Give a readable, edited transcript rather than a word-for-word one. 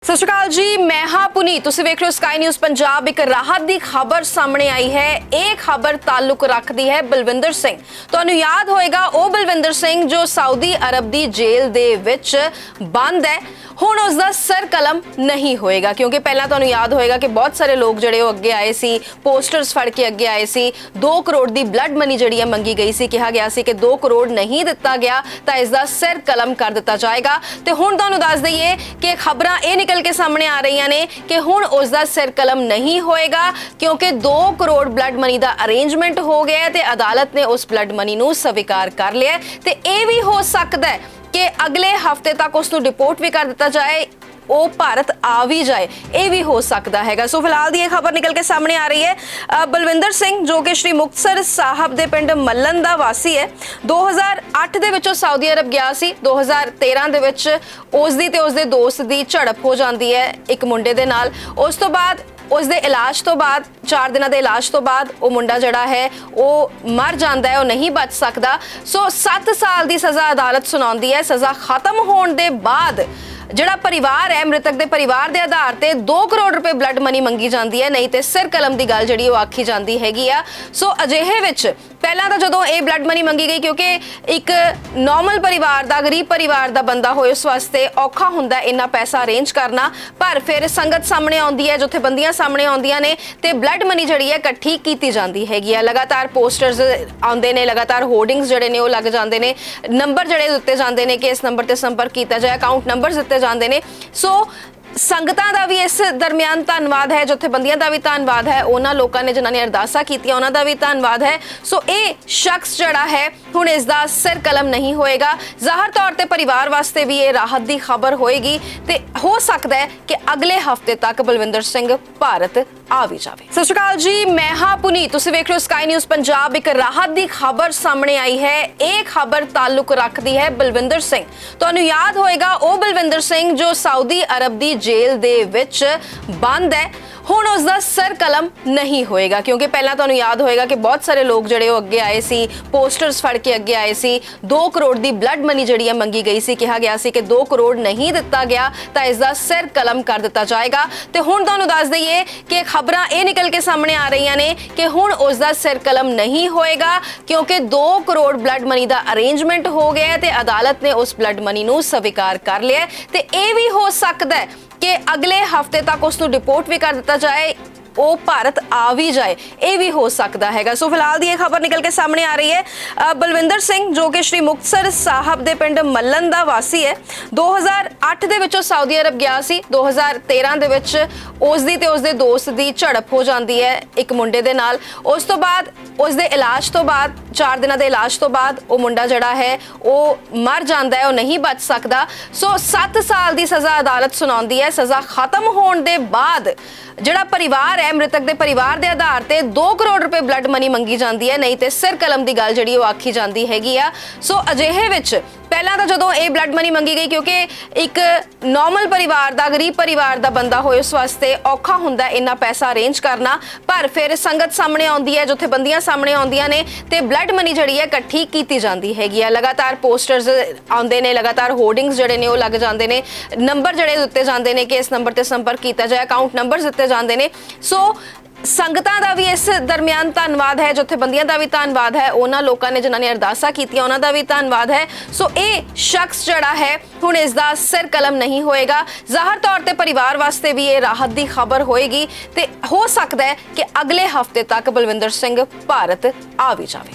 सत श्री अकाल जी, मैं हाँ पुनीत। तुसीं वेख रहे हो स्काई न्यूज़ पंजाब। एक राहत की खबर सामने आई है। ये खबर ताल्लुक रखती है बलविंदर सिंह। तुहानूं याद होएगा वो बलविंदर सिंह जो सऊदी अरब की जेल दे विच बंद है। हुण उसका सर कलम नहीं होएगा, क्योंकि पहला तुहानूं याद होएगा कि बहुत सारे लोग जिहड़े अगे आए सी, पोस्टर्स फड़ के अगे आए सी। 2 करोड़ की ब्लड मनी जिहड़ी मंगी गई सी, कहा गया सी कि 2 करोड़ नहीं दिता गया तो इसका सिर कलम कर दिता जाएगा। तो हुण तुहानूं दस दईए कि खबरां ये निकल के सामने आ रही ने कि हुण उसका सिर कलम नहीं होएगा, क्योंकि 2 करोड़ ब्लड मनी का अरेंजमेंट हो गया है। अदालत ने उस ब्लड मनी नूं स्वीकार कर लिया। तो यह भी हो सकता है कि अगले हफ्ते तक उसनूं डिपोर्ट भी कर दिता जाए, वो भारत आ भी जाए, ये भी हो सकता है। सो फिलहाल ये खबर निकल के सामने आ रही है। बलविंदर सिंह जो कि श्री मुक्तसर साहब के पिंड मल्लन का वासी है, 2008 दे विचों सऊदी अरब गया सी। 2013 दे विच उसदी ते उसदे दोस्त की झड़प हो जाती है एक मुंडे दे नाल। उस तो बाद उसके इलाज तो बाद 4 दिनों के इलाज तो बाद वो मुंडा जड़ा है वो मर जाता है, वो नहीं बच सकता। सो 7 साल की सज़ा अदालत सुनाती है। सज़ा खत्म होने के बाद जिहड़ा परिवार है, मृतक के परिवार के आधार पर 2 करोड़ रुपए ब्लड मनी मंगी जाती है, नहीं तो सिर कलम की गल जिहड़ी आखी जाती हैगी आ। सो अजिहे विच पहला तो जदों ये ब्लड मनी मंगी गई, क्योंकि एक नॉर्मल परिवार का, गरीब परिवार का बंदा होए उस वास्ते औखा हुंदा इन्ना पैसा अरेंज करना। पर फिर संगत सामने आउंदी है, जथेबंदियां सामने आउंदियां ने, ते ब्लड मनी जिहड़ी है इकट्ठी कीती जाती हैगी आ। लगातार पोस्टर्स आउंदे ने, लगातार होर्डिंग्स जिहड़े ने वो लग जाते हैं, नंबर जिहड़े दित्ते जाते हैं कि इस नंबर ते संपर्क किया जाए, अकाउंट नंबर दित्ते जाते हैं। सो संगतां दा भी इस दरमियान धन्नवाद है, जथेबंदियां दा भी धन्नवाद है, उन्हां लोकां ने जिन्हां ने अरदासां कीतियां उन्हां दा भी धन्नवाद है। सो ये शख्स जिहड़ा है हुण इसदा सिर कलम नहीं होएगा। ज़ाहिर तौर पर परिवार वास्ते भी ये राहत की खबर होएगी। तो हो सकता है कि अगले हफ्ते तक बलविंदर सिंह भारत आ भी जाए। सत श्री अकाल जी, मैं हाँ पुनीत। तुसीं वेख रहे हो स्काई न्यूज़ पंजाब। एक राहत की खबर सामने आई है। ये खबर ताल्लुक रखती है बलविंदर सिंह। तुहानूं याद होएगा वो बलविंदर सिंह जो सऊदी अरब की जेल दे विच बंद है। हुण उसका सर कलम नहीं होएगा, क्योंकि पहला तुहानूं याद होएगा कि बहुत सारे लोग जिहड़े अगे आए सी, पोस्टर्स फड़ के अगे आए सी। 2 करोड़ की ब्लड मनी जिहड़ी मंगी गई सी, कहा गया सी कि 2 करोड़ नहीं दिता गया तो इसका सिर कलम कर दिता जाएगा। तो हुण तुहानूं दस दईए कि खबरां ये निकल के सामने आ रही ने कि हुण उसका सिर कलम नहीं होएगा, क्योंकि 2 करोड़ ब्लड मनी का अरेंजमेंट हो गया है। अदालत ने उस ब्लड मनी नूं स्वीकार कर लिया। तो यह भी हो सकता है कि अगले हफ्ते तक उसनूं डिपोर्ट भी कर दिता जाए, वो भारत आ भी जाए, ये भी हो सकता है। सो फिलहाल ये खबर निकल के सामने आ रही है। बलविंदर सिंह जो कि श्री मुक्तसर साहब के पिंड मल्लन का वासी है, 2008 दे विचों सऊदी अरब गया सी। 2013 दे विच उसदी ते उसदे दोस्त की झड़प हो जाती है एक मुंडे दे नाल। उस तो बाद उसके इलाज तो बाद 4 दिनों के इलाज तो बाद वो मुंडा जड़ा है वो मर जाता है, वो नहीं बच सकता। सो 7 साल की सज़ा अदालत सुनाती है। सज़ा खत्म होने के बाद जिहड़ा परिवार है, मृतक के परिवार के आधार पर 2 करोड़ रुपए ब्लड मनी मंगी जाती है, नहीं तो सिर कलम की गल जिहड़ी आखी जाती हैगी आ। सो अजिहे विच पहला तो जदों ये ब्लड मनी मंगी गई, क्योंकि एक नॉर्मल परिवार का, गरीब परिवार का बंदा होए उस वास्ते औखा हुंदा इन्ना पैसा अरेंज करना। पर फिर संगत सामने आउंदी है, जथेबंदियां सामने आउंदियां ने, ते ब्लड मनी जिहड़ी है इकट्ठी कीती जाती हैगी आ। लगातार पोस्टर्स आउंदे ने, लगातार होर्डिंग्स जिहड़े ने वो लग जाते हैं, नंबर जिहड़े दित्ते जाते हैं कि इस नंबर ते संपर्क किया जाए, अकाउंट नंबर दित्ते जाते हैं। सो संगतां दा भी इस दरमियान धन्नवाद है, जथेबंदियां दा भी धन्नवाद है, उन्हां लोकां ने जिन्हां ने अरदासां कीतियां उन्हां दा भी धन्नवाद है। सो ये शख्स जिहड़ा है हुण इसदा सिर कलम नहीं होएगा। ज़ाहिर तौर पर परिवार वास्ते भी ये राहत की खबर होएगी। तो हो सकता है कि अगले हफ्ते तक बलविंदर सिंह भारत आ भी जाए।